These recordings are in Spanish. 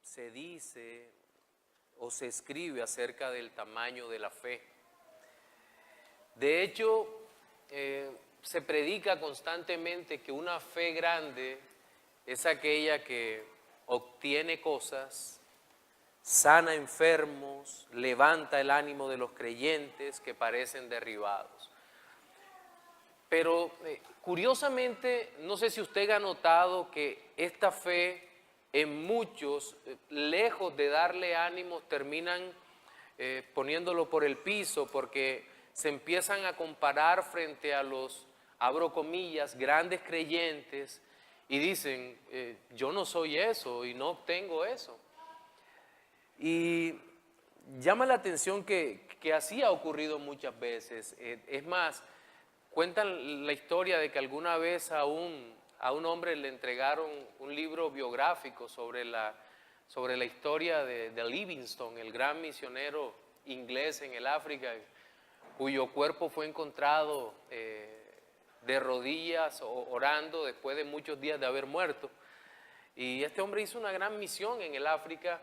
se dice o se escribe acerca del tamaño de la fe. De hecho, se predica constantemente que una fe grande es aquella que obtiene cosas, sana enfermos, levanta el ánimo de los creyentes que parecen derribados. Pero curiosamente, no sé si usted ha notado que esta fe en muchos, lejos de darle ánimos, terminan poniéndolo por el piso porque se empiezan a comparar frente a los, abro comillas, grandes creyentes y dicen, yo no soy eso y no obtengo eso. Y llama la atención que así ha ocurrido muchas veces. Es más, cuentan la historia de que alguna vez a un hombre le entregaron un libro biográfico sobre la historia de Livingstone, el gran misionero inglés en el África, cuyo cuerpo fue encontrado de rodillas orando después de muchos días de haber muerto. Y este hombre hizo una gran misión en el África.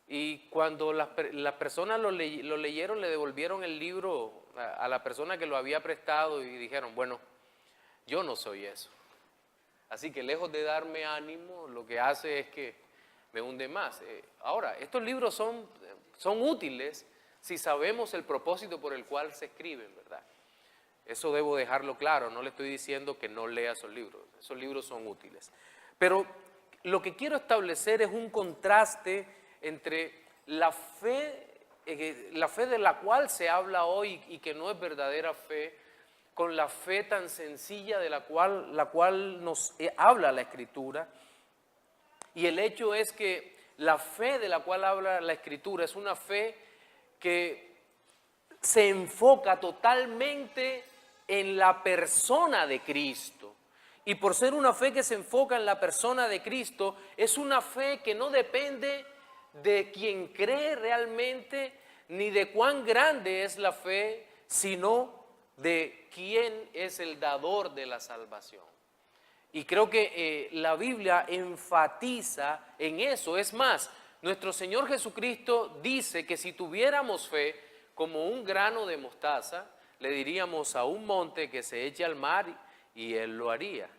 Y cuando las personas lo leyeron, le devolvieron el libro a la persona que lo había prestado y dijeron, bueno, yo no soy eso. Así que lejos de darme ánimo, lo que hace es que me hunde más. Ahora, estos libros son útiles si sabemos el propósito por el cual se escriben, ¿verdad? Eso debo dejarlo claro, no le estoy diciendo que no lea esos libros son útiles. Pero lo que quiero establecer es un contraste entre la fe de la cual se habla hoy y que no es verdadera fe, con la fe tan sencilla de la cual nos habla la Escritura. Y el hecho es que la fe de la cual habla la Escritura es una fe que se enfoca totalmente en la persona de Cristo. Y por ser una fe que se enfoca en la persona de Cristo, es una fe que no depende de quien cree realmente, ni de cuán grande es la fe, sino de quién es el dador de la salvación. Y creo que la Biblia enfatiza en eso. Es más, nuestro Señor Jesucristo dice que si tuviéramos fe como un grano de mostaza, le diríamos a un monte que se eche al mar y Él lo haría.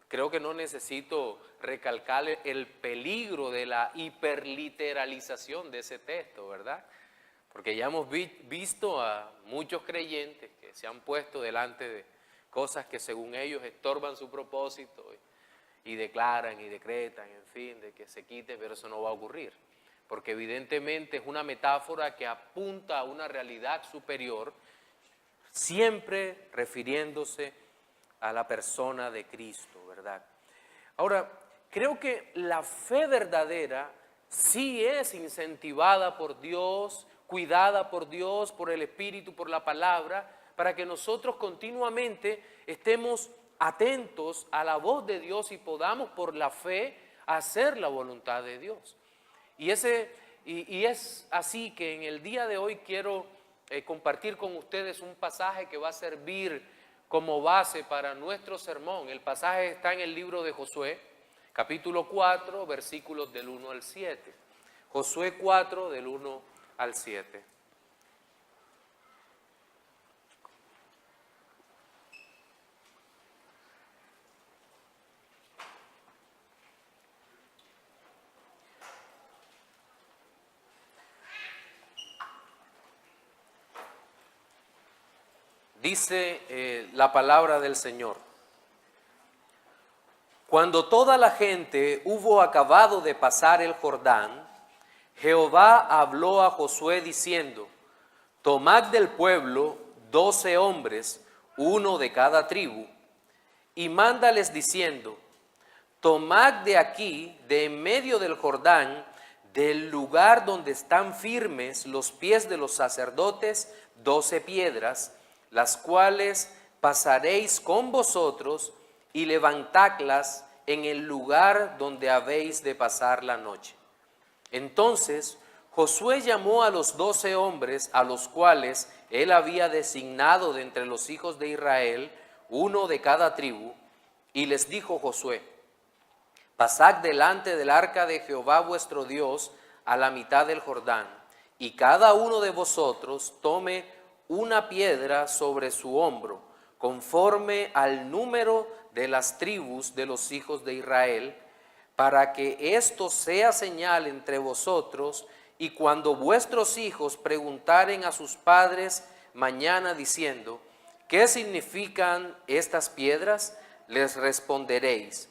Creo que no necesito recalcar el peligro de la hiperliteralización de ese texto, ¿verdad? Porque ya hemos visto a muchos creyentes que se han puesto delante de cosas que según ellos estorban su propósito y declaran y decretan, en fin, de que se quite, pero eso no va a ocurrir. Porque evidentemente es una metáfora que apunta a una realidad superior, siempre refiriéndose a la persona de Cristo, ¿verdad? Ahora, creo que la fe verdadera sí es incentivada por Dios, cuidada por Dios, por el Espíritu, por la palabra, para que nosotros continuamente estemos atentos a la voz de Dios y podamos por la fe hacer la voluntad de Dios. Y es así que en el día de hoy quiero compartir con ustedes un pasaje que va a servir como base para nuestro sermón. El pasaje está en el libro de Josué, capítulo 4, versículos del 1 al 7. Josué 4, del 1 al 7. Dice la palabra del Señor. Cuando toda la gente hubo acabado de pasar el Jordán, Jehová habló a Josué diciendo: tomad del pueblo 12 hombres, uno de cada tribu, y mándales diciendo: tomad de aquí, de en medio del Jordán, del lugar donde están firmes los pies de los sacerdotes, 12 piedras, las cuales pasaréis con vosotros, y levantadlas en el lugar donde habéis de pasar la noche. Entonces Josué llamó a los 12 hombres, a los cuales él había designado de entre los hijos de Israel, uno de cada tribu, y les dijo Josué: pasad delante del arca de Jehová vuestro Dios a la mitad del Jordán, y cada uno de vosotros tome una piedra sobre su hombro, conforme al número de las tribus de los hijos de Israel, para que esto sea señal entre vosotros, y cuando vuestros hijos preguntaren a sus padres mañana diciendo, ¿qué significan estas piedras? Les responderéis,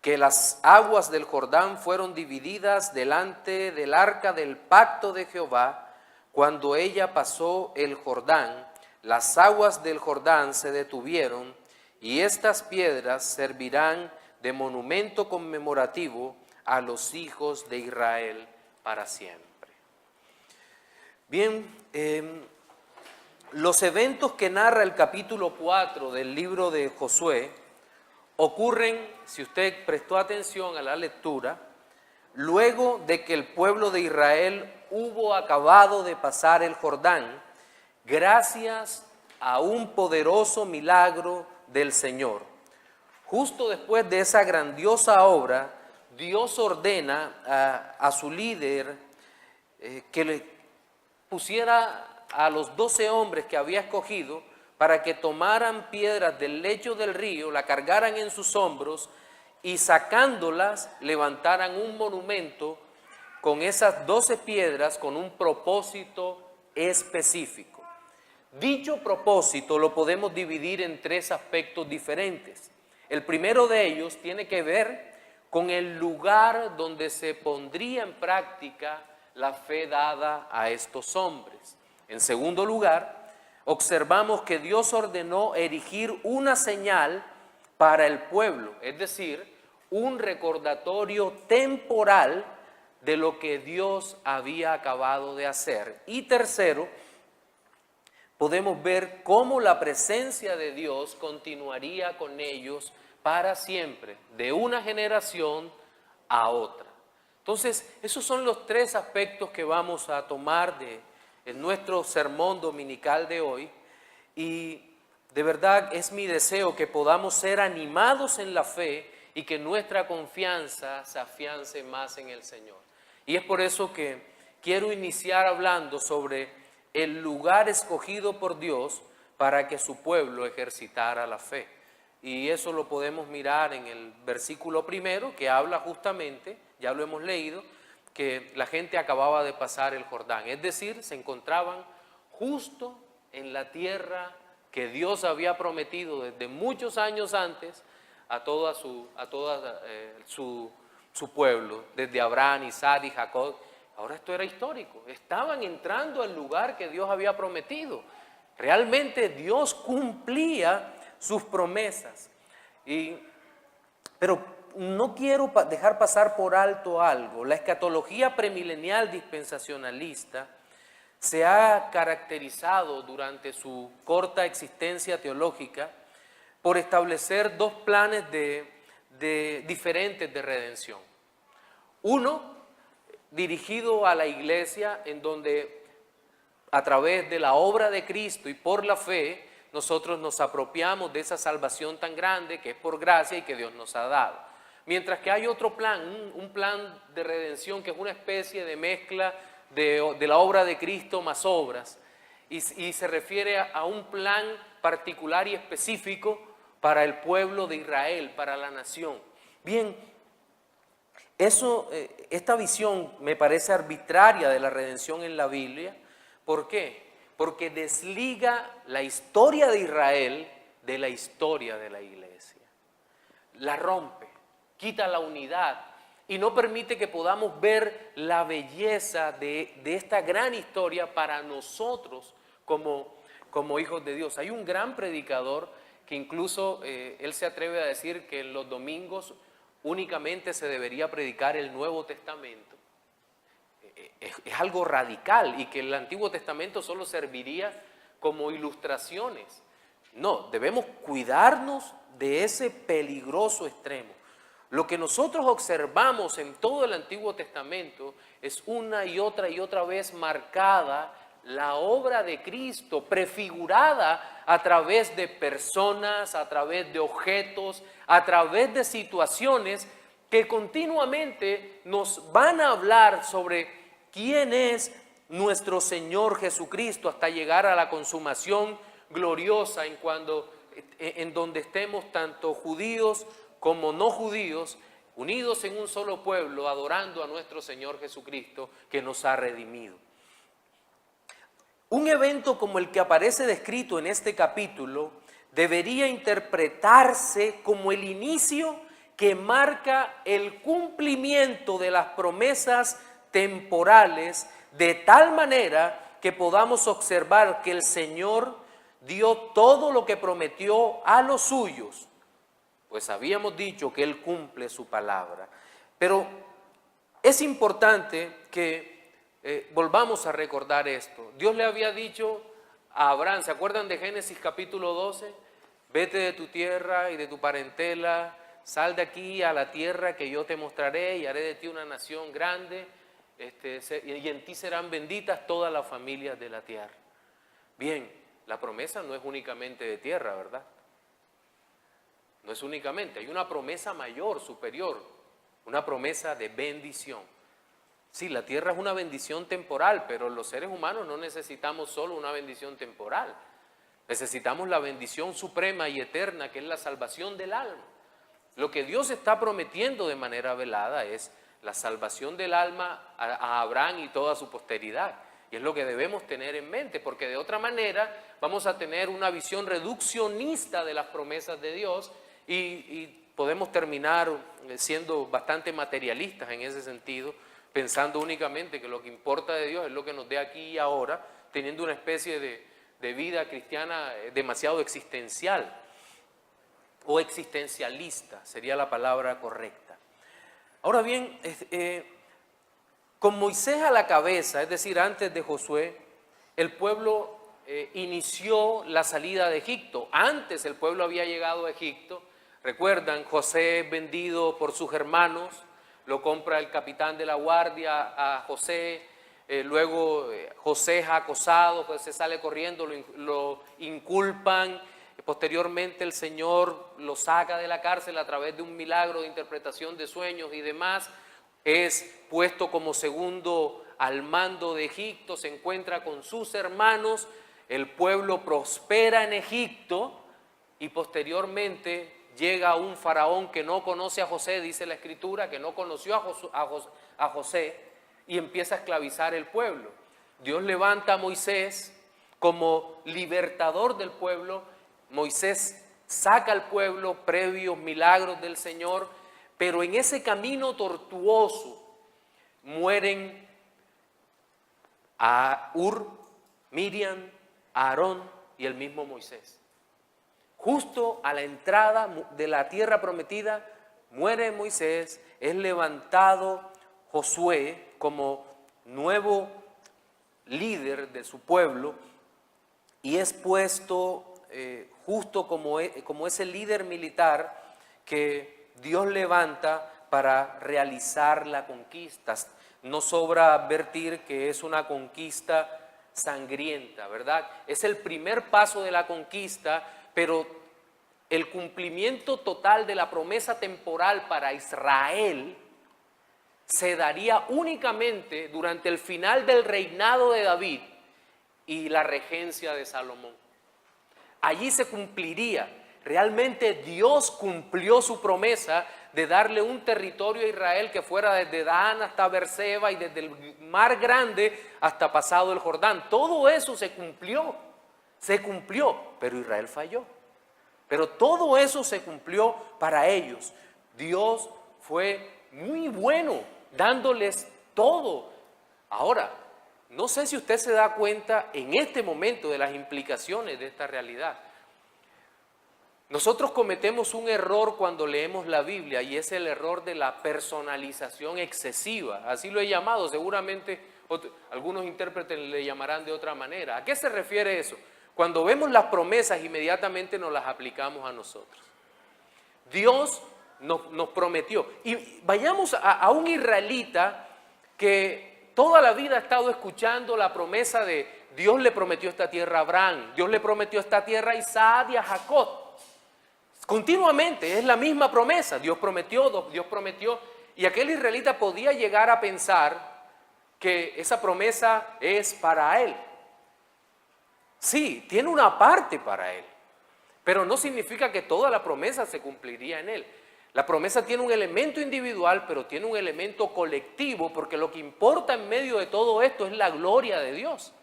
que las aguas del Jordán fueron divididas delante del arca del pacto de Jehová. Cuando ella pasó el Jordán, las aguas del Jordán se detuvieron, y estas piedras servirán de monumento conmemorativo a los hijos de Israel para siempre. Bien, los eventos que narra el capítulo 4 del libro de Josué ocurren, si usted prestó atención a la lectura, luego de que el pueblo de Israel hubo acabado de pasar el Jordán, gracias a un poderoso milagro del Señor. Justo después de esa grandiosa obra, Dios ordena a su líder que le pusiera a los 12 hombres que había escogido para que tomaran piedras del lecho del río, la cargaran en sus hombros y sacándolas levantaran un monumento con esas 12 piedras con un propósito específico. Dicho propósito lo podemos dividir en 3 aspectos diferentes. El primero de ellos tiene que ver con el lugar donde se pondría en práctica la fe dada a estos hombres. En segundo lugar, observamos que Dios ordenó erigir una señal para el pueblo, es decir, un recordatorio temporal de lo que Dios había acabado de hacer. Y tercero, podemos ver cómo la presencia de Dios continuaría con ellos para siempre, de una generación a otra. Entonces, esos son los 3 aspectos que vamos a tomar en nuestro sermón dominical de hoy, y de verdad es mi deseo que podamos ser animados en la fe y que nuestra confianza se afiance más en el Señor. Y es por eso que quiero iniciar hablando sobre el lugar escogido por Dios para que su pueblo ejercitara la fe. Y eso lo podemos mirar en el versículo primero, que habla justamente, ya lo hemos leído, que la gente acababa de pasar el Jordán, es decir, se encontraban justo en la tierra que Dios había prometido desde muchos años antes a todo su pueblo, desde Abraham, Isaac y Jacob. Ahora esto era histórico, estaban entrando al lugar que Dios había prometido. Realmente Dios cumplía sus promesas. Pero no quiero dejar pasar por alto algo. La escatología premilenial dispensacionalista se ha caracterizado durante su corta existencia teológica por establecer 2 planes diferentes de redención. Uno, dirigido a la iglesia, en donde a través de la obra de Cristo y por la fe, nosotros nos apropiamos de esa salvación tan grande que es por gracia y que Dios nos ha dado. Mientras que hay otro plan, un plan de redención que es una especie de mezcla de la obra de Cristo más obras, y se refiere a un plan particular y específico para el pueblo de Israel, para la nación. Bien, esta visión me parece arbitraria de la redención en la Biblia. ¿Por qué? Porque desliga la historia de Israel de la historia de la iglesia. La rompe, quita la unidad y no permite que podamos ver la belleza de esta gran historia para nosotros como hijos de Dios. Hay un gran predicador que incluso él se atreve a decir que en los domingos únicamente se debería predicar el Nuevo Testamento. Es algo radical, y que el Antiguo Testamento solo serviría como ilustraciones. No, debemos cuidarnos de ese peligroso extremo. Lo que nosotros observamos en todo el Antiguo Testamento es una y otra vez marcada la obra de Cristo prefigurada a través de personas, a través de objetos, a través de situaciones que continuamente nos van a hablar sobre quién es nuestro Señor Jesucristo hasta llegar a la consumación gloriosa en donde estemos tanto judíos como no judíos, unidos en un solo pueblo, adorando a nuestro Señor Jesucristo que nos ha redimido. Un evento como el que aparece descrito en este capítulo debería interpretarse como el inicio que marca el cumplimiento de las promesas temporales, de tal manera que podamos observar que el Señor dio todo lo que prometió a los suyos, pues habíamos dicho que Él cumple su palabra. Pero es importante que volvamos a recordar esto. Dios le había dicho a Abraham, ¿se acuerdan de Génesis capítulo 12? Vete de tu tierra y de tu parentela, sal de aquí a la tierra que yo te mostraré y haré de ti una nación grande, y en ti serán benditas todas las familias de la tierra. Bien, la promesa no es únicamente de tierra, ¿verdad? No es únicamente, hay una promesa mayor, superior, una promesa de bendición. Sí, la tierra es una bendición temporal, pero los seres humanos no necesitamos solo una bendición temporal. Necesitamos la bendición suprema y eterna, que es la salvación del alma. Lo que Dios está prometiendo de manera velada es la salvación del alma a Abraham y toda su posteridad. Y es lo que debemos tener en mente, porque de otra manera vamos a tener una visión reduccionista de las promesas de Dios y podemos terminar siendo bastante materialistas en ese sentido, pensando únicamente que lo que importa de Dios es lo que nos dé aquí y ahora, teniendo una especie de vida cristiana demasiado existencial o existencialista, sería la palabra correcta. Ahora bien, con Moisés a la cabeza, es decir, antes de Josué, el pueblo inició la salida de Egipto. Antes el pueblo había llegado a Egipto. Recuerdan, José es vendido por sus hermanos, lo compra el capitán de la guardia a José, luego José es acosado, José sale corriendo, lo inculpan, posteriormente el Señor lo saca de la cárcel a través de un milagro de interpretación de sueños y demás, es puesto como segundo al mando de Egipto, se encuentra con sus hermanos, el pueblo prospera en Egipto y posteriormente llega un faraón que no conoce a José, dice la Escritura, que no conoció a José y empieza a esclavizar el pueblo. Dios levanta a Moisés como libertador del pueblo. Moisés saca al pueblo previos milagros del Señor, pero en ese camino tortuoso mueren a Ur, Miriam, Aarón y el mismo Moisés. Justo a la entrada de la tierra prometida, muere Moisés, es levantado Josué como nuevo líder de su pueblo y es puesto justo como ese líder militar que Dios levanta para realizar la conquista. No sobra advertir que es una conquista sangrienta, ¿verdad? Es el primer paso de la conquista, pero el cumplimiento total de la promesa temporal para Israel se daría únicamente durante el final del reinado de David y la regencia de Salomón. Allí se cumpliría. Realmente Dios cumplió su promesa de darle un territorio a Israel que fuera desde Dan hasta Beerseba y desde el mar grande hasta pasado el Jordán. Todo eso se cumplió, pero Israel falló. Pero todo eso se cumplió para ellos. Dios fue muy bueno dándoles todo. Ahora, no sé si usted se da cuenta en este momento de las implicaciones de esta realidad. Nosotros cometemos un error cuando leemos la Biblia y es el error de la personalización excesiva. Así lo he llamado, seguramente algunos intérpretes le llamarán de otra manera. ¿A qué se refiere eso? Cuando vemos las promesas inmediatamente nos las aplicamos a nosotros. Dios nos prometió. Y vayamos a un israelita que toda la vida ha estado escuchando la promesa de Dios le prometió esta tierra a Abraham, Dios le prometió esta tierra a Isaac y a Jacob. Continuamente, es la misma promesa. Dios prometió, y aquel israelita podía llegar a pensar que esa promesa es para él. Sí, tiene una parte para él, pero no significa que toda la promesa se cumpliría en él. La promesa tiene un elemento individual, pero tiene un elemento colectivo, porque lo que importa en medio de todo esto es la gloria de Dios.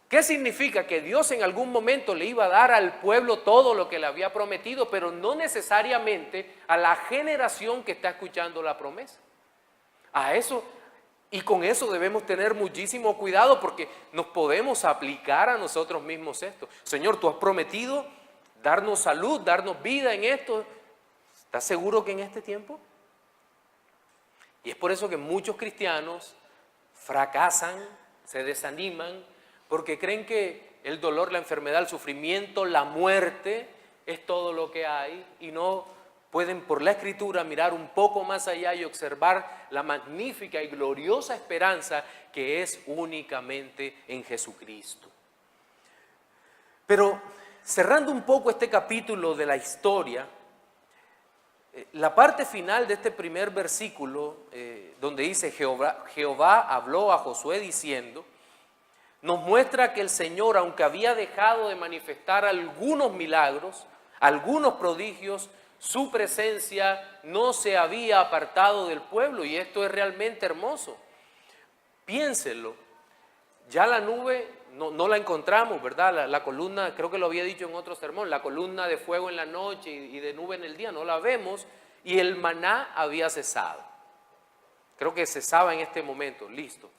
¿Qué significa? Que Dios en algún momento le iba a dar al pueblo todo lo que le había prometido, pero no necesariamente a la generación que está escuchando la promesa. A eso, y con eso debemos tener muchísimo cuidado, porque nos podemos aplicar a nosotros mismos esto. Señor, tú has prometido darnos salud, darnos vida en esto. ¿Estás seguro que en este tiempo? Y es por eso que muchos cristianos fracasan, se desaniman, porque creen que el dolor, la enfermedad, el sufrimiento, la muerte es todo lo que hay, y no pueden por la Escritura mirar un poco más allá y observar la magnífica y gloriosa esperanza que es únicamente en Jesucristo. Pero cerrando un poco este capítulo de la historia, la parte final de este primer versículo, donde dice Jehová habló a Josué diciendo, nos muestra que el Señor, aunque había dejado de manifestar algunos milagros, algunos prodigios, su presencia no se había apartado del pueblo, y esto es realmente hermoso. Piénsenlo, ya la nube no la encontramos, ¿verdad? La columna, creo que lo había dicho en otro sermón, la columna de fuego en la noche y de nube en el día, no la vemos, y el maná había cesado. Creo que cesaba en este momento, listo.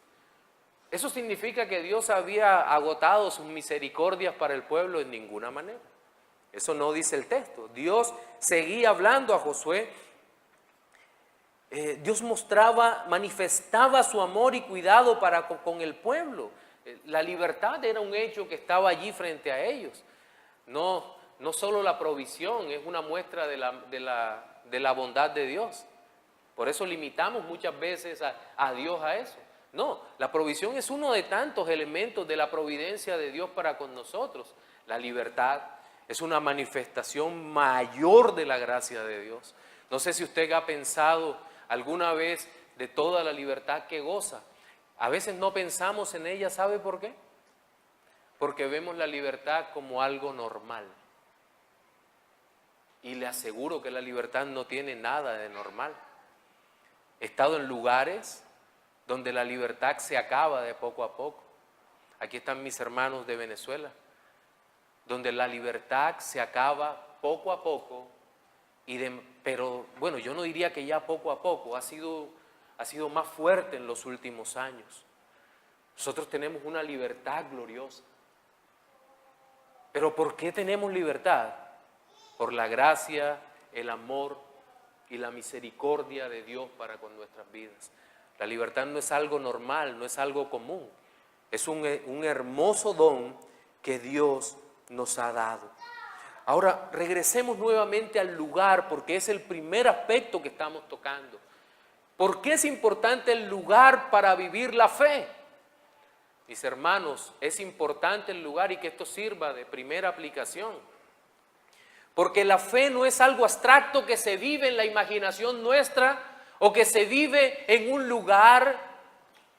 ¿Eso significa que Dios había agotado sus misericordias para el pueblo? En ninguna manera. Eso no dice el texto. Dios seguía hablando a Josué. Dios manifestaba su amor y cuidado para con el pueblo. La libertad era un hecho que estaba allí frente a ellos. No solo la provisión es una muestra de la bondad de Dios. Por eso limitamos muchas veces a Dios a eso. No, la provisión es uno de tantos elementos de la providencia de Dios para con nosotros. La libertad es una manifestación mayor de la gracia de Dios. No sé si usted ha pensado alguna vez de toda la libertad que goza. A veces no pensamos en ella, ¿sabe por qué? Porque vemos la libertad como algo normal. Y le aseguro que la libertad no tiene nada de normal. He estado en lugares donde la libertad se acaba de poco a poco. Aquí están mis hermanos de Venezuela, donde la libertad se acaba poco a poco, pero bueno, yo no diría que ya poco a poco, ha sido más fuerte en los últimos años. Nosotros tenemos una libertad gloriosa. ¿Pero por qué tenemos libertad? Por la gracia, el amor y la misericordia de Dios para con nuestras vidas. La libertad no es algo normal, no es algo común. Es un hermoso don que Dios nos ha dado. Ahora, regresemos nuevamente al lugar, porque es el primer aspecto que estamos tocando. ¿Por qué es importante el lugar para vivir la fe? Mis hermanos, es importante el lugar, y que esto sirva de primera aplicación. Porque la fe no es algo abstracto que se vive en la imaginación nuestra, o que se vive en un lugar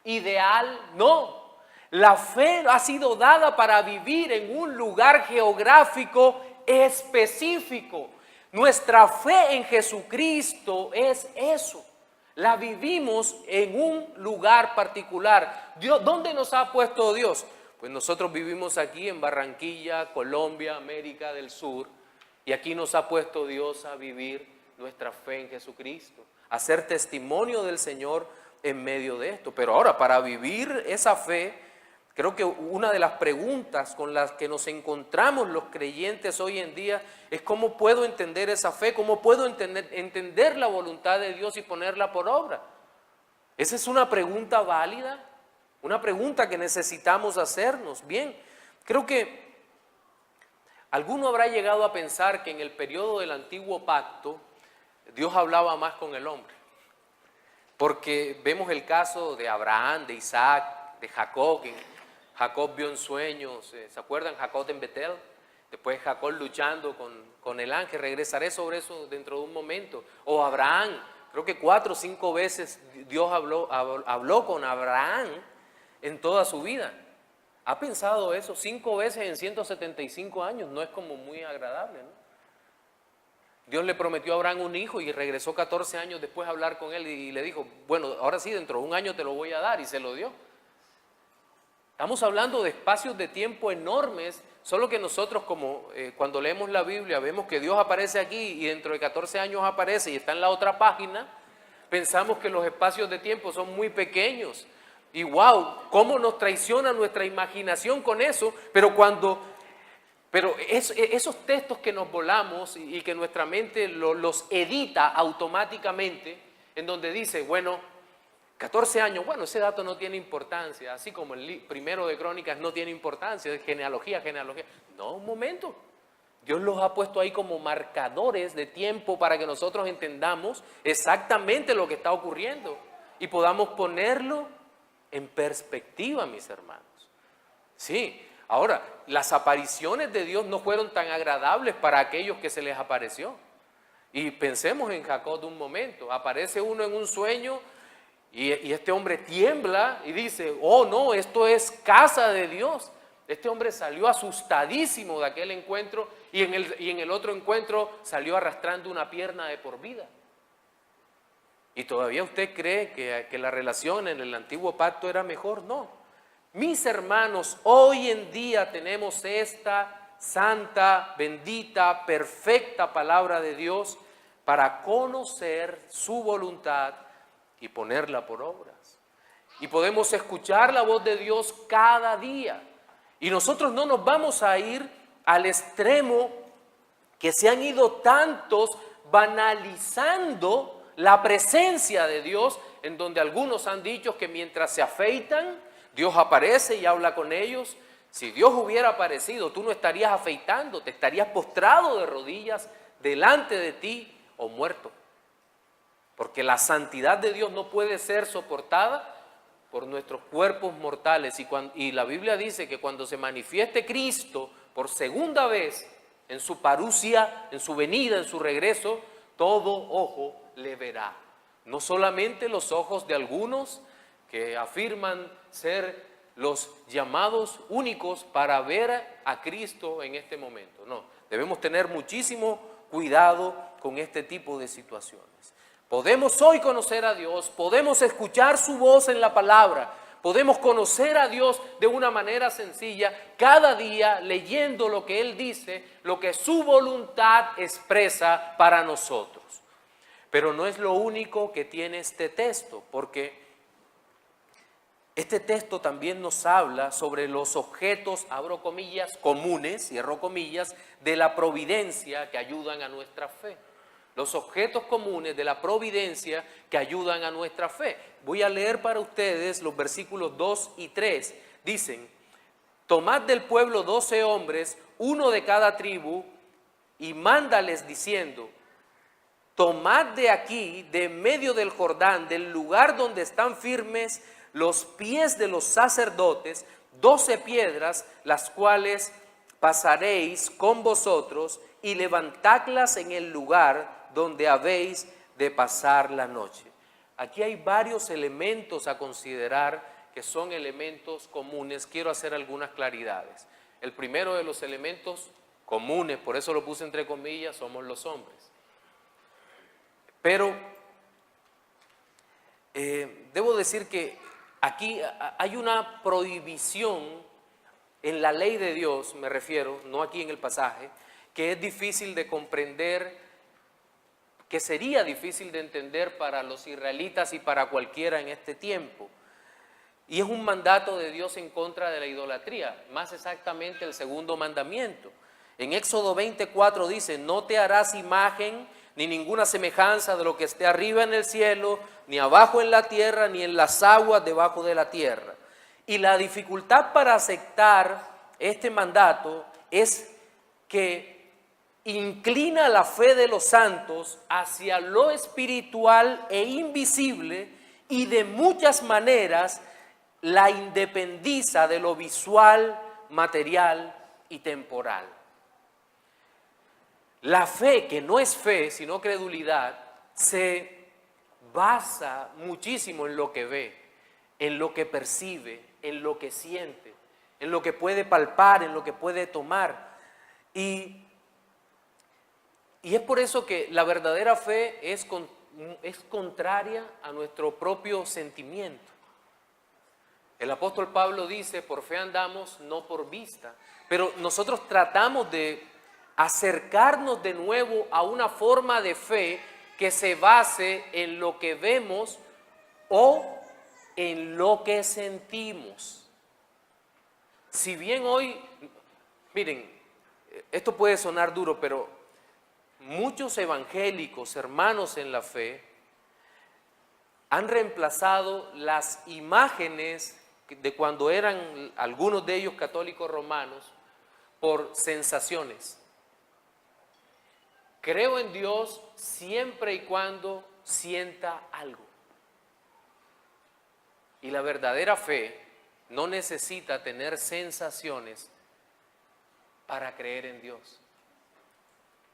ideal. No, la fe ha sido dada para vivir en un lugar geográfico específico. Nuestra fe en Jesucristo es eso. La vivimos en un lugar particular. Dios, ¿dónde nos ha puesto Dios? Pues nosotros vivimos aquí en Barranquilla, Colombia, América del Sur, y aquí nos ha puesto Dios a vivir nuestra fe en Jesucristo, a ser testimonio del Señor en medio de esto. Pero ahora, para vivir esa fe, creo que una de las preguntas con las que nos encontramos los creyentes hoy en día es: ¿cómo puedo entender esa fe? ¿Cómo puedo entender la voluntad de Dios y ponerla por obra? Esa es una pregunta válida, una pregunta que necesitamos hacernos. Bien, creo que alguno habrá llegado a pensar que en el periodo del Antiguo Pacto Dios hablaba más con el hombre, porque vemos el caso de Abraham, de Isaac, de Jacob. Jacob vio en sueños, ¿se acuerdan? Jacob en Betel. Después Jacob luchando con el ángel. Regresaré sobre eso dentro de un momento. O Abraham, creo que 4 o 5 veces Dios habló con Abraham en toda su vida. ¿Ha pensado eso? 5 veces en 175 años, no es como muy agradable, ¿no? Dios le prometió a Abraham un hijo y regresó 14 años después a hablar con él y le dijo, bueno, ahora sí, dentro de un año te lo voy a dar, y se lo dio. Estamos hablando de espacios de tiempo enormes, solo que nosotros cuando leemos la Biblia vemos que Dios aparece aquí y dentro de 14 años aparece y está en la otra página, pensamos que los espacios de tiempo son muy pequeños. Y wow, cómo nos traiciona nuestra imaginación con eso, pero esos textos que nos volamos y que nuestra mente los edita automáticamente, en donde dice, bueno, 14 años, bueno, ese dato no tiene importancia, así como el primero de Crónicas no tiene importancia, es genealogía. No, un momento. Dios los ha puesto ahí como marcadores de tiempo para que nosotros entendamos exactamente lo que está ocurriendo y podamos ponerlo en perspectiva, mis hermanos. Sí, ahora, las apariciones de Dios no fueron tan agradables para aquellos que se les apareció. Y pensemos en Jacob un momento. Aparece uno en un sueño y este hombre tiembla y dice, oh no, esto es casa de Dios. Este hombre salió asustadísimo de aquel encuentro y en el otro encuentro salió arrastrando una pierna de por vida. ¿Y todavía usted cree que la relación en el antiguo pacto era mejor? No. Mis hermanos, hoy en día tenemos esta santa, bendita, perfecta palabra de Dios para conocer su voluntad y ponerla por obras. Y podemos escuchar la voz de Dios cada día. Y nosotros no nos vamos a ir al extremo que se han ido tantos banalizando la presencia de Dios, en donde algunos han dicho que mientras se afeitan, Dios aparece y habla con ellos. Si Dios hubiera aparecido, tú no estarías afeitando, te estarías postrado de rodillas delante de ti o muerto. Porque la santidad de Dios no puede ser soportada por nuestros cuerpos mortales. Y la Biblia dice que cuando se manifieste Cristo por segunda vez, en su parusia, en su venida, en su regreso, todo ojo le verá. No solamente los ojos de algunos que afirman ser los llamados únicos para ver a Cristo en este momento. No, debemos tener muchísimo cuidado con este tipo de situaciones. Podemos hoy conocer a Dios, podemos escuchar su voz en la palabra, podemos conocer a Dios de una manera sencilla, cada día leyendo lo que Él dice, lo que su voluntad expresa para nosotros. Pero no es lo único que tiene este texto, porque este texto también nos habla sobre los objetos, abro comillas, comunes, cierro comillas, de la providencia que ayudan a nuestra fe. Los objetos comunes de la providencia que ayudan a nuestra fe. Voy a leer para ustedes los versículos 2 y 3. Dicen, tomad del pueblo 12 hombres, uno de cada tribu, y mándales diciendo, tomad de aquí, de medio del Jordán, del lugar donde están firmes los pies de los sacerdotes, 12 piedras, las cuales pasaréis con vosotros, y levantadlas en el lugar donde habéis de pasar la noche. Aquí hay varios elementos a considerar que son elementos comunes. Quiero hacer algunas claridades. El primero de los elementos comunes, por eso lo puse entre comillas, somos los hombres. Pero debo decir que aquí hay una prohibición en la ley de Dios, me refiero, no aquí en el pasaje, que es difícil de comprender, que sería difícil de entender para los israelitas y para cualquiera en este tiempo. Y es un mandato de Dios en contra de la idolatría, más exactamente el segundo mandamiento. En Éxodo 24 dice, no te harás imagen ni ninguna semejanza de lo que esté arriba en el cielo, ni abajo en la tierra, ni en las aguas debajo de la tierra. Y la dificultad para aceptar este mandato es que inclina la fe de los santos hacia lo espiritual e invisible, y de muchas maneras la independiza de lo visual, material y temporal. La fe, que no es fe, sino credulidad, se basa muchísimo en lo que ve, en lo que percibe, en lo que siente, en lo que puede palpar, en lo que puede tomar. Y es por eso que la verdadera fe es contraria a nuestro propio sentimiento. El apóstol Pablo dice, por fe andamos, no por vista. Pero nosotros tratamos de acercarnos de nuevo a una forma de fe que se base en lo que vemos o en lo que sentimos. Si bien hoy, miren, esto puede sonar duro, pero muchos evangélicos, hermanos en la fe, han reemplazado las imágenes de cuando eran algunos de ellos católicos romanos por sensaciones. Creo en Dios siempre y cuando sienta algo. Y la verdadera fe no necesita tener sensaciones para creer en Dios.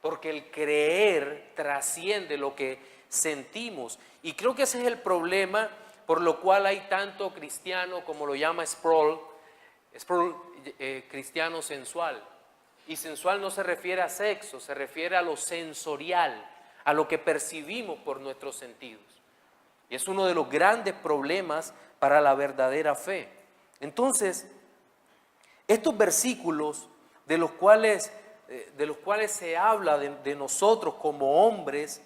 Porque el creer trasciende lo que sentimos. Y creo que ese es el problema por lo cual hay tanto cristiano, como lo llama Sproul, cristiano sensual. Y sensual no se refiere a sexo, se refiere a lo sensorial, a lo que percibimos por nuestros sentidos. Y es uno de los grandes problemas para la verdadera fe. Entonces, estos versículos de los cuales se habla de nosotros como hombres,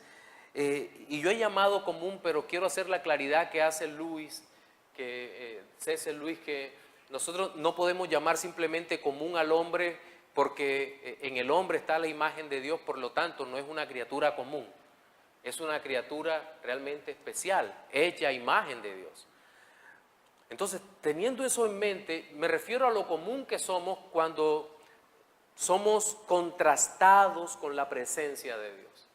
y yo he llamado común, pero quiero hacer la claridad que hace C.S. Lewis, que nosotros no podemos llamar simplemente común al hombre porque en el hombre está la imagen de Dios, por lo tanto no es una criatura común, es una criatura realmente especial, hecha a imagen de Dios. Entonces, teniendo eso en mente, me refiero a lo común que somos cuando somos contrastados con la presencia de Dios.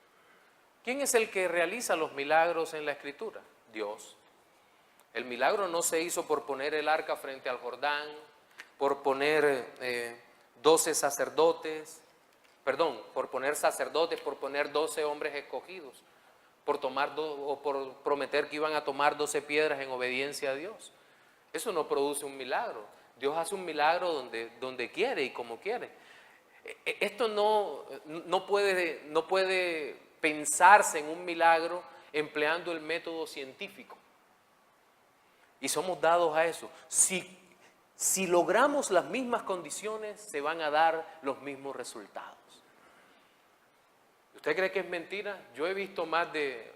¿Quién es el que realiza los milagros en la Escritura? Dios. El milagro no se hizo por poner el arca frente al Jordán, por poner 12 sacerdotes, por poner sacerdotes, por poner 12 hombres escogidos, por prometer que iban a tomar 12 piedras en obediencia a Dios. Eso no produce un milagro. Dios hace un milagro donde quiere y como quiere. Esto no puede pensarse en un milagro empleando el método científico. Y somos dados a eso. Si logramos las mismas condiciones, se van a dar los mismos resultados. ¿Usted cree que es mentira? Yo he visto más de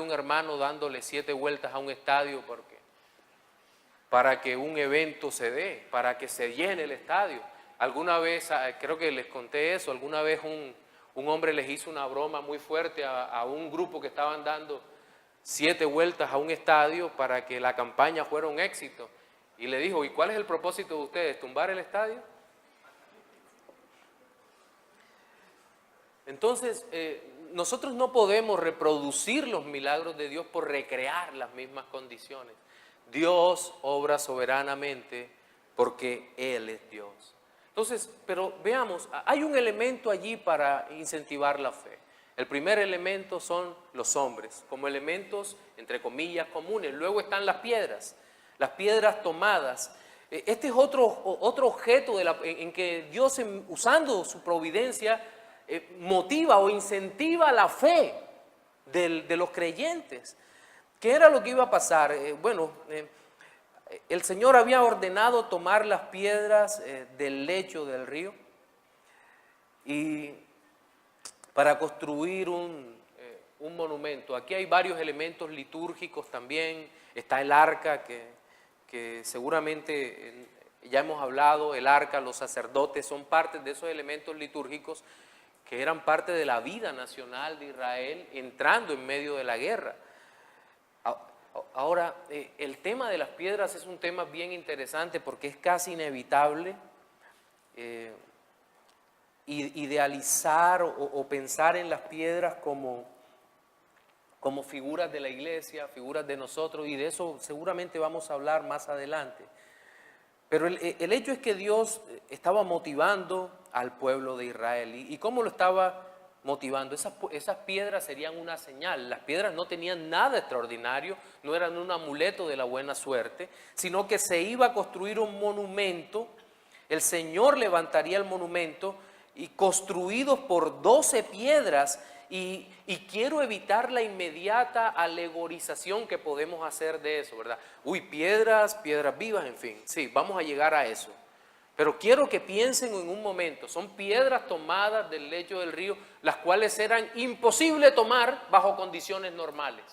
un hermano dándole 7 vueltas a un estadio para que un evento se dé, para que se llene el estadio. Alguna vez, creo que les conté eso, alguna vez un hombre les hizo una broma muy fuerte a un grupo que estaban dando 7 vueltas a un estadio para que la campaña fuera un éxito. Y le dijo, ¿y cuál es el propósito de ustedes? ¿Tumbar el estadio? Entonces, nosotros no podemos reproducir los milagros de Dios por recrear las mismas condiciones. Dios obra soberanamente porque Él es Dios. Entonces, pero veamos, hay un elemento allí para incentivar la fe. El primer elemento son los hombres, como elementos, entre comillas, comunes. Luego están las piedras tomadas. Este es otro objeto en que Dios, usando su providencia, motiva o incentiva la fe de los creyentes. ¿Qué era lo que iba a pasar? El Señor había ordenado tomar las piedras del lecho del río y para construir un monumento. Aquí hay varios elementos litúrgicos también. Está el arca que seguramente ya hemos hablado. El arca, los sacerdotes son parte de esos elementos litúrgicos que eran parte de la vida nacional de Israel entrando en medio de la guerra. Ahora, el tema de las piedras es un tema bien interesante porque es casi inevitable idealizar o pensar en las piedras como como figuras de la iglesia, figuras de nosotros, y de eso seguramente vamos a hablar más adelante. Pero el hecho es que Dios estaba motivando al pueblo de Israel. ¿Y cómo lo estaba motivando? Esas piedras serían una señal. Las piedras no tenían nada extraordinario, no eran un amuleto de la buena suerte, sino que se iba a construir un monumento. El Señor levantaría el monumento y construidos por 12 piedras. Y quiero evitar la inmediata alegorización que podemos hacer de eso, ¿verdad? Uy, piedras vivas, en fin. Sí, vamos a llegar a eso. Pero quiero que piensen en un momento. Son piedras tomadas del lecho del río, las cuales eran imposible tomar bajo condiciones normales.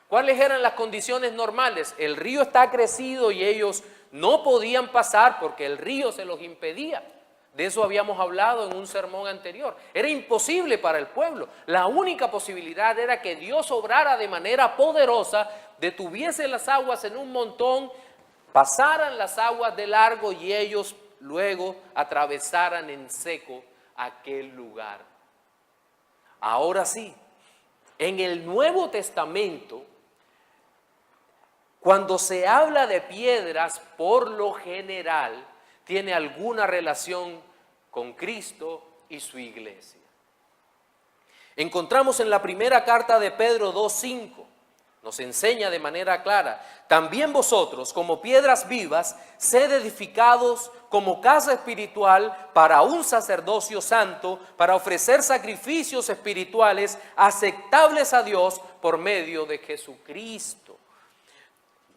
¿Cuáles eran las condiciones normales? El río está crecido y ellos no podían pasar porque el río se los impedía. De eso habíamos hablado en un sermón anterior. Era imposible para el pueblo. La única posibilidad era que Dios obrara de manera poderosa, detuviese las aguas en un montón, pasaran las aguas de largo y ellos luego atravesaran en seco aquel lugar. Ahora sí, en el Nuevo Testamento, cuando se habla de piedras, por lo general, tiene alguna relación con Cristo y su iglesia. Encontramos en la primera carta de Pedro 2:5, nos enseña de manera clara: también vosotros, como piedras vivas, sed edificados como casa espiritual para un sacerdocio santo, para ofrecer sacrificios espirituales aceptables a Dios por medio de Jesucristo.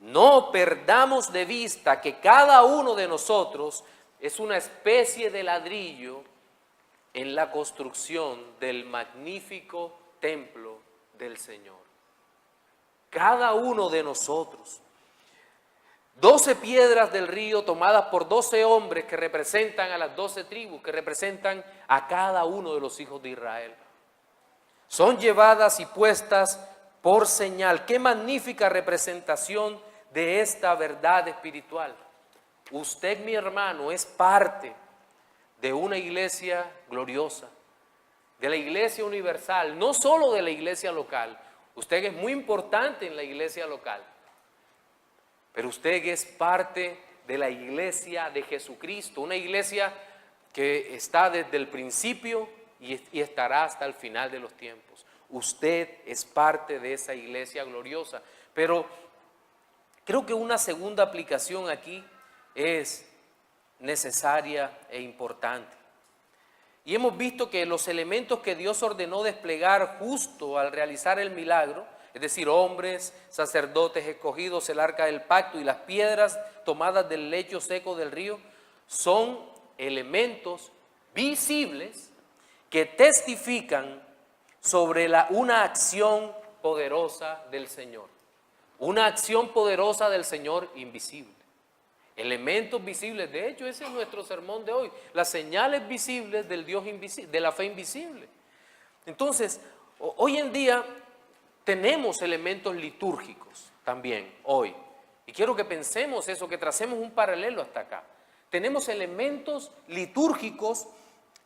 No perdamos de vista que cada uno de nosotros es una especie de ladrillo en la construcción del magnífico templo del Señor. Cada uno de nosotros. 12 piedras del río tomadas por 12 hombres que representan a las 12 tribus, que representan a cada uno de los hijos de Israel. Son llevadas y puestas por señal. Qué magnífica representación de esta verdad espiritual. Usted, mi hermano, es parte de una iglesia gloriosa, de la iglesia universal, no solo de la iglesia local. Usted es muy importante en la iglesia local, pero usted es parte de la iglesia de Jesucristo, una iglesia que está desde el principio y estará hasta el final de los tiempos. Usted es parte de esa iglesia gloriosa, pero creo que una segunda aplicación aquí es necesaria e importante. Y hemos visto que los elementos que Dios ordenó desplegar justo al realizar el milagro, es decir, hombres, sacerdotes escogidos, el arca del pacto y las piedras tomadas del lecho seco del río, son elementos visibles que testifican sobre una acción poderosa del Señor. Una acción poderosa del Señor invisible. Elementos visibles. De hecho, ese es nuestro sermón de hoy. Las señales visibles del Dios invisible, de la fe invisible. Entonces, hoy en día tenemos elementos litúrgicos también hoy. Y quiero que pensemos eso, que tracemos un paralelo hasta acá. Tenemos elementos litúrgicos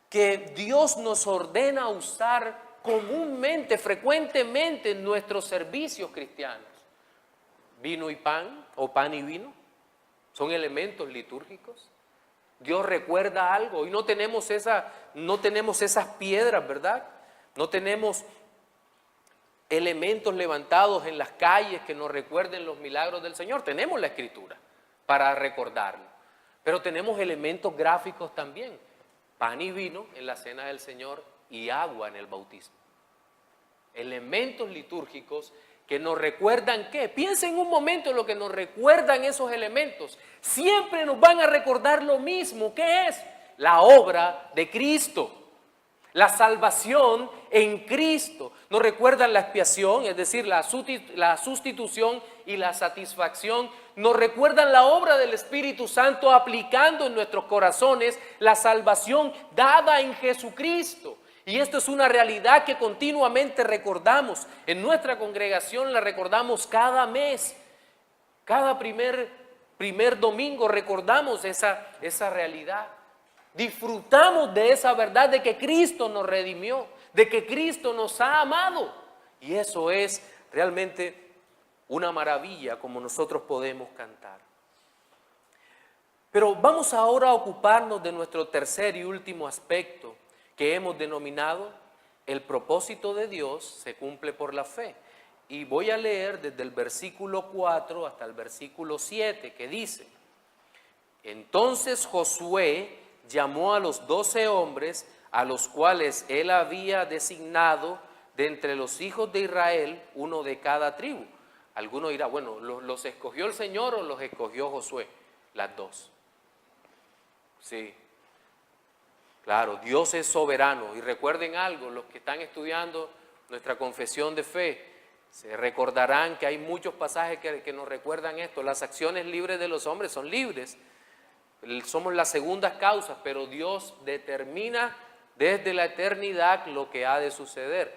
que Dios nos ordena usar comúnmente, frecuentemente en nuestros servicios cristianos. Vino y pan, o pan y vino, son elementos litúrgicos. Dios recuerda algo y no tenemos esas piedras, ¿verdad? No tenemos elementos levantados en las calles que nos recuerden los milagros del Señor. Tenemos la Escritura para recordarlo, pero tenemos elementos gráficos también. Pan y vino en la cena del Señor y agua en el bautismo. Elementos litúrgicos que nos recuerdan ¿qué? Piensen un momento en lo que nos recuerdan esos elementos. Siempre nos van a recordar lo mismo. ¿Qué es? La obra de Cristo. La salvación en Cristo. Nos recuerdan la expiación, es decir, la sustitución y la satisfacción. Nos recuerdan la obra del Espíritu Santo aplicando en nuestros corazones la salvación dada en Jesucristo. Y esto es una realidad que continuamente recordamos. En nuestra congregación la recordamos cada mes. Cada primer domingo recordamos esa realidad. Disfrutamos de esa verdad de que Cristo nos redimió, de que Cristo nos ha amado. Y eso es realmente una maravilla como nosotros podemos cantar. Pero vamos ahora a ocuparnos de nuestro tercer y último aspecto que hemos denominado el propósito de Dios se cumple por la fe. Y voy a leer desde el versículo 4 hasta el versículo 7 que dice: Entonces Josué llamó a los 12 hombres a los cuales él había designado de entre los hijos de Israel, uno de cada tribu. Alguno dirá, bueno, ¿los escogió el Señor o los escogió Josué? Las dos. Sí, claro, Dios es soberano. Y recuerden algo, los que están estudiando nuestra confesión de fe, se recordarán que hay muchos pasajes que nos recuerdan esto. Las acciones libres de los hombres son libres. Somos las segundas causas, pero Dios determina desde la eternidad lo que ha de suceder.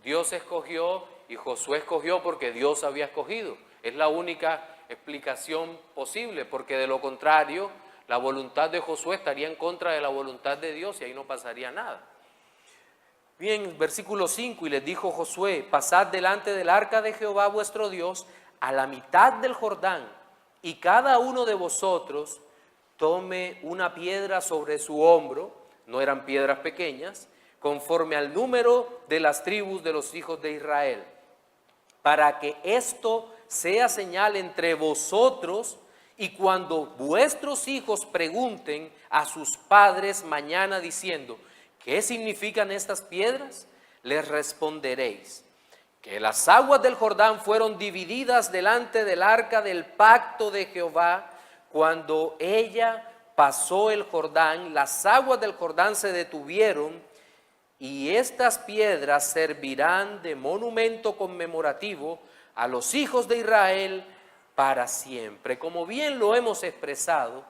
Dios escogió y Josué escogió porque Dios había escogido. Es la única explicación posible, porque de lo contrario, la voluntad de Josué estaría en contra de la voluntad de Dios y ahí no pasaría nada. Bien, versículo 5, y les dijo Josué: pasad delante del arca de Jehová vuestro Dios a la mitad del Jordán, y cada uno de vosotros tome una piedra sobre su hombro, no eran piedras pequeñas, conforme al número de las tribus de los hijos de Israel, para que esto sea señal entre vosotros, y cuando vuestros hijos pregunten a sus padres mañana diciendo: ¿qué significan estas piedras? Les responderéis que las aguas del Jordán fueron divididas delante del arca del pacto de Jehová. Cuando ella pasó el Jordán, las aguas del Jordán se detuvieron, y estas piedras servirán de monumento conmemorativo a los hijos de Israel para siempre. Como bien lo hemos expresado,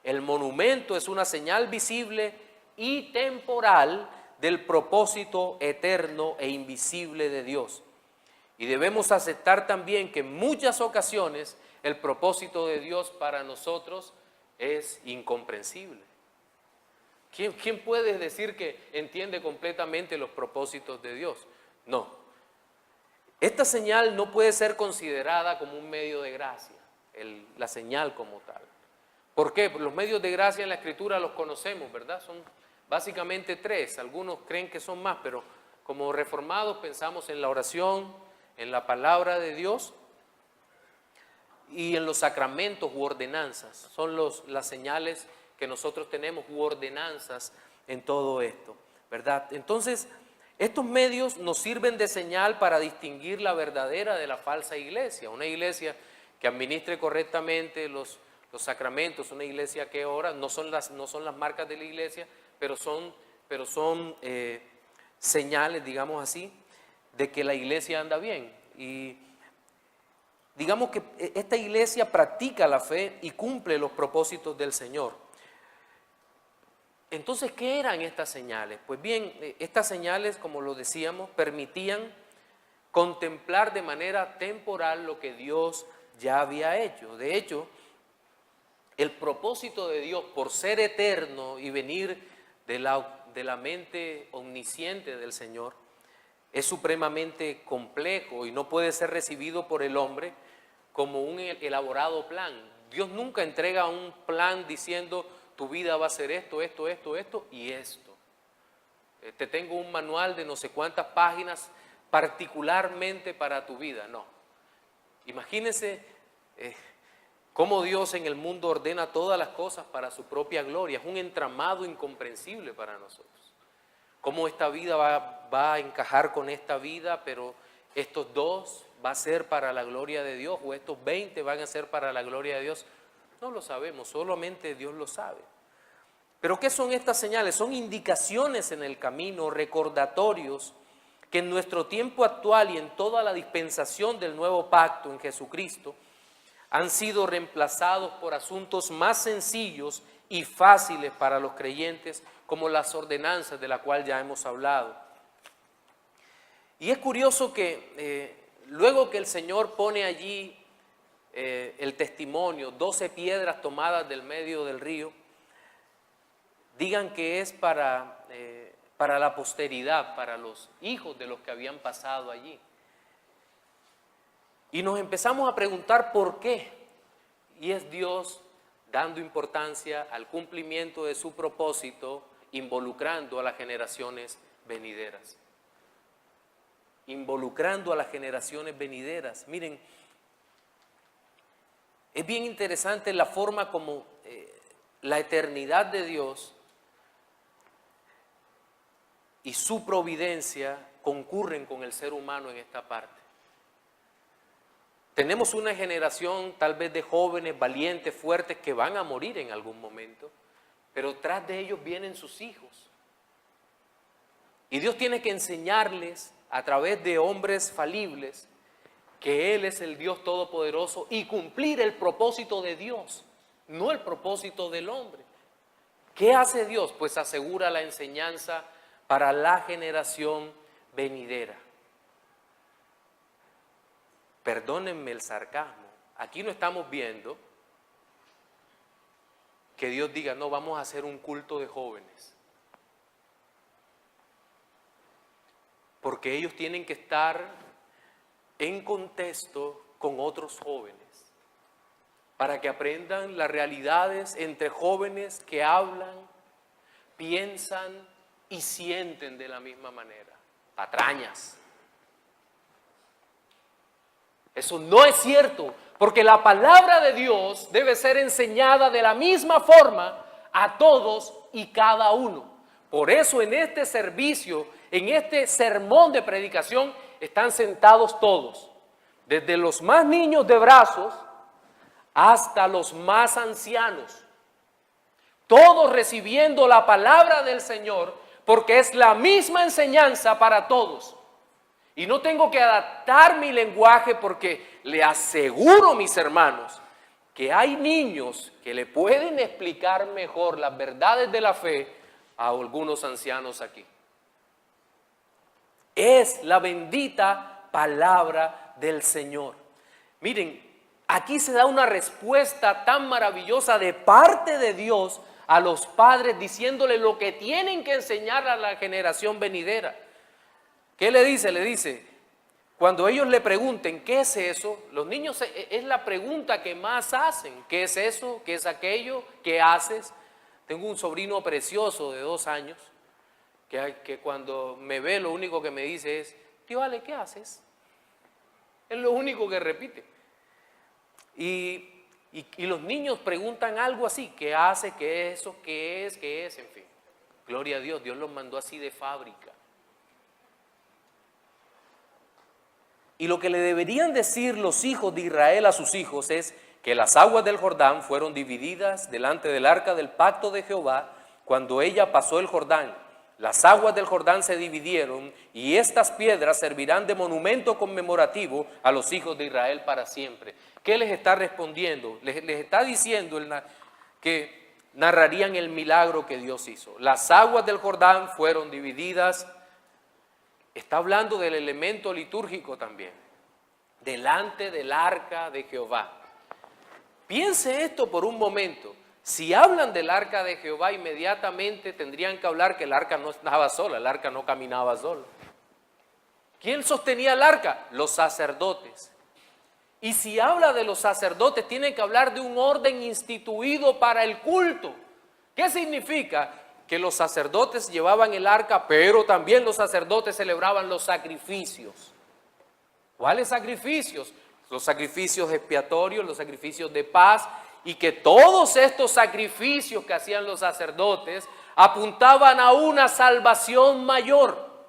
el monumento es una señal visible y temporal del propósito eterno e invisible de Dios. Y debemos aceptar también que en muchas ocasiones el propósito de Dios para nosotros es incomprensible. ¿Quién puede decir que entiende completamente los propósitos de Dios? No. Esta señal no puede ser considerada como un medio de gracia, la señal como tal. ¿Por qué? Porque los medios de gracia en la Escritura los conocemos, ¿verdad? Son básicamente tres. Algunos creen que son más, pero como reformados pensamos en la oración, en la palabra de Dios y en los sacramentos u ordenanzas. Son las señales que nosotros tenemos u ordenanzas en todo esto, ¿verdad? Entonces, estos medios nos sirven de señal para distinguir la verdadera de la falsa iglesia. Una iglesia que administre correctamente los sacramentos, una iglesia que ora, no son las marcas de la iglesia, pero son señales, digamos así, de que la iglesia anda bien. Y digamos que esta iglesia practica la fe y cumple los propósitos del Señor. Entonces, ¿qué eran estas señales? Pues bien, estas señales, como lo decíamos, permitían contemplar de manera temporal lo que Dios ya había hecho. De hecho, el propósito de Dios, por ser eterno y venir de la mente omnisciente del Señor, es supremamente complejo y no puede ser recibido por el hombre como un elaborado plan. Dios nunca entrega un plan diciendo: tu vida va a ser esto, esto, esto, esto y esto. Te tengo un manual de no sé cuántas páginas particularmente para tu vida. No. Imagínense cómo Dios en el mundo ordena todas las cosas para su propia gloria. Es un entramado incomprensible para nosotros. Cómo esta vida va a encajar con esta vida, pero estos dos va a ser para la gloria de Dios, o estos 20 van a ser para la gloria de Dios. No lo sabemos, solamente Dios lo sabe. Pero ¿qué son estas señales? Son indicaciones en el camino, recordatorios que en nuestro tiempo actual y en toda la dispensación del nuevo pacto en Jesucristo han sido reemplazados por asuntos más sencillos y fáciles para los creyentes, como las ordenanzas de las cuales ya hemos hablado. Y es curioso que luego que el Señor pone allí el testimonio, 12 piedras tomadas del medio del río, digan que es para la posteridad, para los hijos de los que habían pasado allí. Y nos empezamos a preguntar por qué. Y es Dios dando importancia al cumplimiento de su propósito, involucrando a las generaciones venideras. Involucrando a las generaciones venideras. Miren, es bien interesante la forma como la eternidad de Dios y su providencia concurren con el ser humano en esta parte. Tenemos una generación tal vez de jóvenes, valientes, fuertes, que van a morir en algún momento, pero tras de ellos vienen sus hijos. Y Dios tiene que enseñarles a través de hombres falibles que Él es el Dios Todopoderoso y cumplir el propósito de Dios, no el propósito del hombre. ¿Qué hace Dios? Pues asegura la enseñanza para la generación venidera. Perdónenme el sarcasmo, aquí no estamos viendo que Dios diga, no, vamos a hacer un culto de jóvenes. Porque ellos tienen que estar en contexto con otros jóvenes, para que aprendan las realidades entre jóvenes que hablan, piensan y sienten de la misma manera. Patrañas. Eso no es cierto, porque la palabra de Dios debe ser enseñada de la misma forma a todos y cada uno. Por eso en este servicio, en este sermón de predicación, están sentados todos, desde los más niños de brazos hasta los más ancianos, todos recibiendo la palabra del Señor, porque es la misma enseñanza para todos. Y no tengo que adaptar mi lenguaje, porque le aseguro, mis hermanos, que hay niños que le pueden explicar mejor las verdades de la fe a algunos ancianos aquí. Es la bendita palabra del Señor. Miren, aquí se da una respuesta tan maravillosa de parte de Dios a los padres, diciéndole lo que tienen que enseñar a la generación venidera. ¿Qué le dice? Le dice, cuando ellos le pregunten, ¿qué es eso? Los niños es la pregunta que más hacen. ¿Qué es eso? ¿Qué es aquello? ¿Qué haces? Tengo un sobrino precioso de 2 años, que cuando me ve lo único que me dice es, tío Ale, ¿qué haces? Es lo único que repite. Y los niños preguntan algo así, ¿qué hace? ¿Qué es eso? ¿Qué es? ¿Qué es? En fin, gloria a Dios, Dios los mandó así de fábrica. Y lo que le deberían decir los hijos de Israel a sus hijos es que las aguas del Jordán fueron divididas delante del arca del pacto de Jehová cuando ella pasó el Jordán. Las aguas del Jordán se dividieron y estas piedras servirán de monumento conmemorativo a los hijos de Israel para siempre. ¿Qué les está respondiendo? Les está diciendo que narrarían el milagro que Dios hizo. Las aguas del Jordán fueron divididas. Está hablando del elemento litúrgico también, delante del arca de Jehová. Piense esto por un momento. Si hablan del arca de Jehová, inmediatamente tendrían que hablar que el arca no estaba sola, el arca no caminaba sola. ¿Quién sostenía el arca? Los sacerdotes. Y si habla de los sacerdotes, tienen que hablar de un orden instituido para el culto. ¿Qué significa? Que los sacerdotes llevaban el arca, pero también los sacerdotes celebraban los sacrificios. ¿Cuáles sacrificios? Los sacrificios expiatorios, los sacrificios de paz, y que todos estos sacrificios que hacían los sacerdotes apuntaban a una salvación mayor.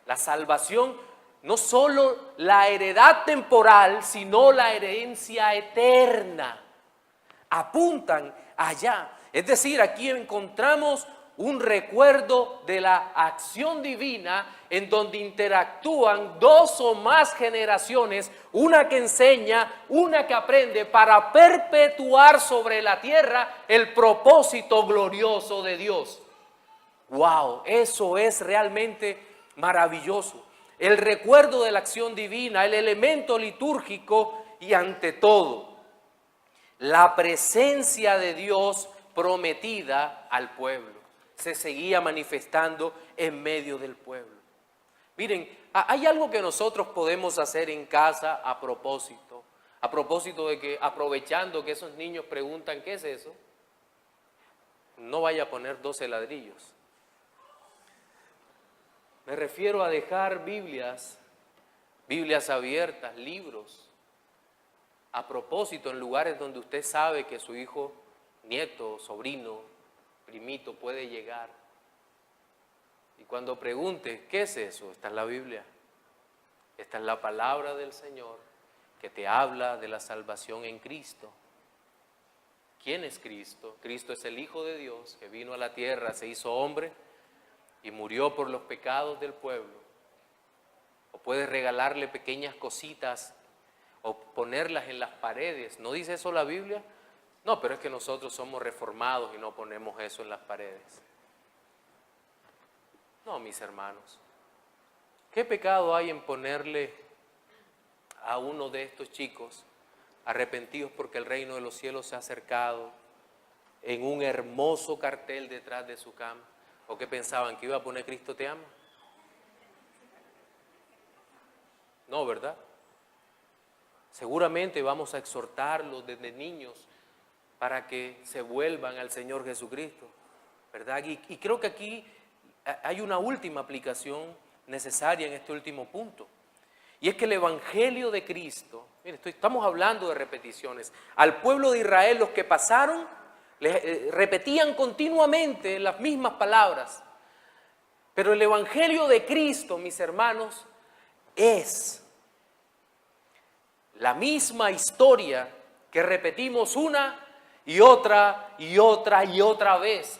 La salvación, no solo la heredad temporal, sino la herencia eterna. Apuntan allá. Es decir, aquí encontramos un recuerdo de la acción divina en donde interactúan 2 o más generaciones, una que enseña, una que aprende, para perpetuar sobre la tierra el propósito glorioso de Dios. ¡Wow! Eso es realmente maravilloso. El recuerdo de la acción divina, el elemento litúrgico y ante todo, la presencia de Dios prometida al pueblo. Se seguía manifestando en medio del pueblo. Miren, hay algo que nosotros podemos hacer en casa a propósito de que, aprovechando que esos niños preguntan ¿qué es eso? No vaya a poner 12 ladrillos. Me refiero a dejar Biblias abiertas, libros, a propósito en lugares donde usted sabe que su hijo, nieto, sobrino, primito puede llegar. Y cuando pregunte, ¿qué es eso? Esta es la Biblia. Esta es la palabra del Señor que te habla de la salvación en Cristo. ¿Quién es Cristo? Cristo es el Hijo de Dios que vino a la tierra, se hizo hombre y murió por los pecados del pueblo. O puedes regalarle pequeñas cositas o ponerlas en las paredes. ¿No dice eso la Biblia? No, pero es que nosotros somos reformados y no ponemos eso en las paredes. No, mis hermanos. ¿Qué pecado hay en ponerle a uno de estos chicos arrepentidos porque el reino de los cielos se ha acercado en un hermoso cartel detrás de su cama? ¿O qué pensaban? ¿Que iba a poner Cristo te ama? No, ¿verdad? Seguramente vamos a exhortarlos desde niños para que se vuelvan al Señor Jesucristo, ¿verdad? Y creo que aquí hay una última aplicación necesaria en este último punto. Y es que el Evangelio de Cristo, mire, estamos hablando de repeticiones. Al pueblo de Israel, los que pasaron, repetían continuamente las mismas palabras. Pero el Evangelio de Cristo, mis hermanos, es la misma historia que repetimos una y otra y otra y otra vez.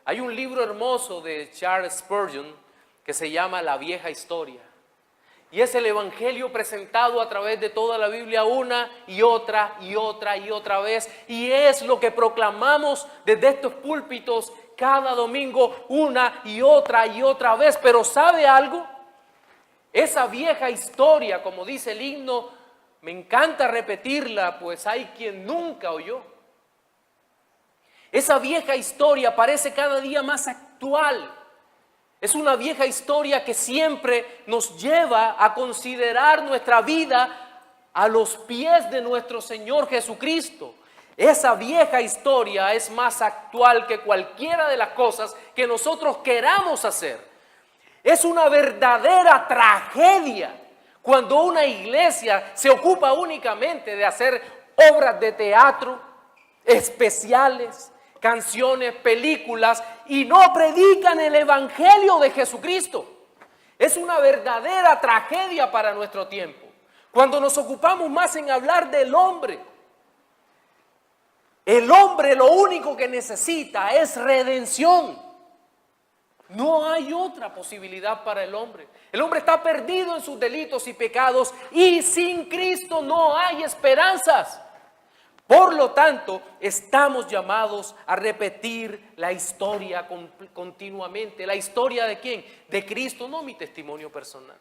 Hay un libro hermoso de Charles Spurgeon que se llama La Vieja Historia. Y es el Evangelio presentado a través de toda la Biblia una y otra y otra y otra vez. Y es lo que proclamamos desde estos púlpitos cada domingo una y otra vez. Pero ¿sabe algo? Esa vieja historia, como dice el himno, me encanta repetirla, pues hay quien nunca oyó. Esa vieja historia parece cada día más actual. Es una vieja historia que siempre nos lleva a considerar nuestra vida a los pies de nuestro Señor Jesucristo. Esa vieja historia es más actual que cualquiera de las cosas que nosotros queramos hacer. Es una verdadera tragedia cuando una iglesia se ocupa únicamente de hacer obras de teatro, especiales, canciones, películas, y no predican el Evangelio de Jesucristo. Es una verdadera tragedia para nuestro tiempo, cuando nos ocupamos más en hablar del hombre. El hombre lo único que necesita es redención. No hay otra posibilidad para el hombre. El hombre está perdido en sus delitos y pecados y sin Cristo no hay esperanzas. Por lo tanto, estamos llamados a repetir la historia continuamente. ¿La historia de quién? De Cristo, no mi testimonio personal.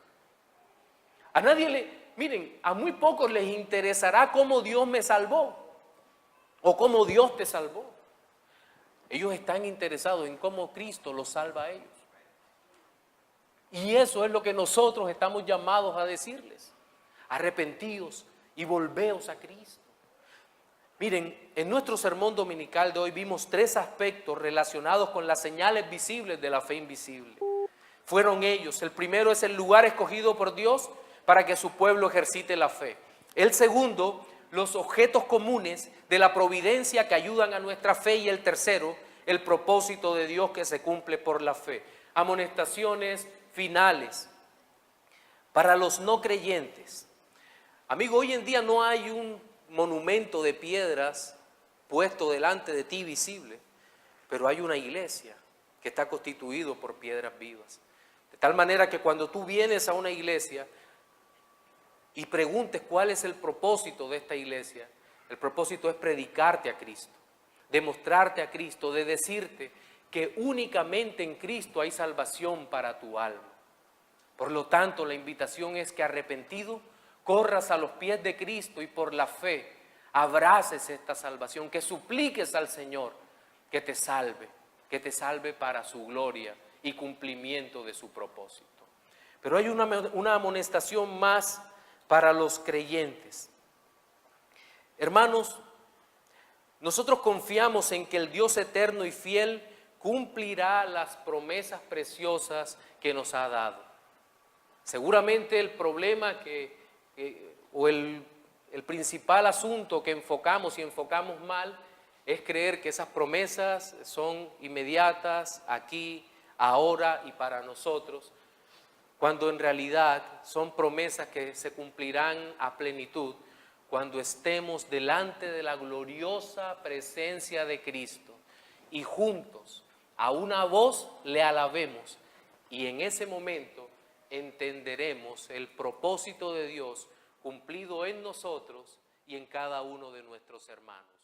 A nadie miren, a muy pocos les interesará cómo Dios me salvó o cómo Dios te salvó. Ellos están interesados en cómo Cristo los salva a ellos. Y eso es lo que nosotros estamos llamados a decirles. Arrepentíos y volveos a Cristo. Miren, en nuestro sermón dominical de hoy vimos 3 aspectos relacionados con las señales visibles de la fe invisible. Fueron ellos. El primero es el lugar escogido por Dios para que su pueblo ejercite la fe. El segundo, los objetos comunes de la providencia que ayudan a nuestra fe. Y el tercero, el propósito de Dios que se cumple por la fe. Amonestaciones finales para los no creyentes. Amigo, hoy en día no hay un monumento de piedras puesto delante de ti visible, pero hay una iglesia que está constituido por piedras vivas. De tal manera que cuando tú vienes a una iglesia y preguntes cuál es el propósito de esta iglesia, el propósito es predicarte a Cristo, demostrarte a Cristo, de decirte que únicamente en Cristo hay salvación para tu alma. Por lo tanto, la invitación es que arrepentido corras a los pies de Cristo y por la fe abraces esta salvación, que supliques al Señor que te salve para su gloria y cumplimiento de su propósito. Pero hay una amonestación más para los creyentes. Hermanos, nosotros confiamos en que el Dios eterno y fiel cumplirá las promesas preciosas que nos ha dado. Seguramente el problema o el principal asunto que enfocamos y enfocamos mal es creer que esas promesas son inmediatas, aquí, ahora y para nosotros, cuando en realidad son promesas que se cumplirán a plenitud cuando estemos delante de la gloriosa presencia de Cristo y juntos a una voz le alabemos, y en ese momento entenderemos el propósito de Dios cumplido en nosotros y en cada uno de nuestros hermanos.